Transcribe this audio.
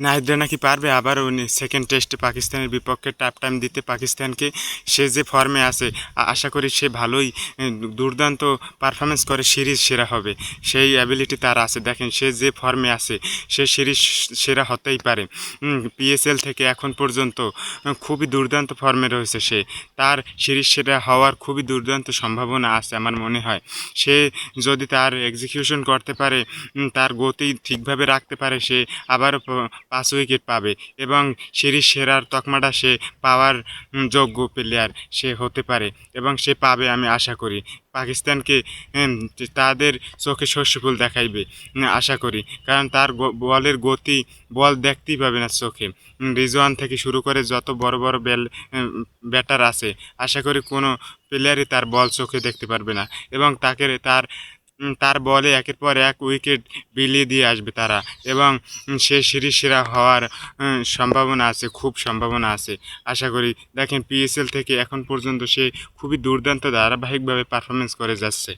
নাহিদরা নাকি পারবে আবার উনি সেকেন্ড টেস্টে পাকিস্তানের বিপক্ষে টাফ টাইম দিতে পাকিস্তানকে। সে যে ফর্মে আছে আশা করি সে ভালোই দুর্দান্ত পারফরমেন্স করে সিরিজ সেরা হবে, সেই অ্যাবিলিটি তার আছে। দেখেন সে যে ফর্মে আছে সে সিরিজ সেরা হতেই পারে। পিএসএল থেকে এখন পর্যন্ত খুবই দুর্দান্ত ফর্মে রয়েছে সে, তার সিরিজ সেরা হওয়ার খুবই দুর্দান্ত সম্ভাবনা আছে আমার মনে হয়। সে যদি তার এক্সিকিউশন করতে পারে, তার গতি ঠিকভাবে রাখতে পারে, সে আবারও 5 উইকেট পাবে এবং সিরিজ সেরার তকমাটা সে পাওয়ার যোগ্য প্লেয়ার সে হতে পারে এবং সে পাবে আমি আশা করি। পাকিস্তানকে তাদের চোখে শস্যফুল দেখাইবে আশা করি, কারণ তার বলের গতি বল দেখতেই পাবে না চোখে। রিজওয়ান থেকে শুরু করে যত বড় বড় ব্যাটার আছে আশা করি কোনো প্লেয়ারই তার বল চোখে দেখতে পারবে না এবং তাকে তার বলে একের পর এক উইকেট বিলিয়ে দিয়ে আসবে তারা এবং সে সিরিজ সেরা হওয়ার সম্ভাবনা আছে, খুব সম্ভাবনা আছে আশা করি। দেখেন পিএসএল থেকে এখন পর্যন্ত সে খুবই দুর্দান্ত ধারাবাহিকভাবে পারফরমেন্স করে যাচ্ছে।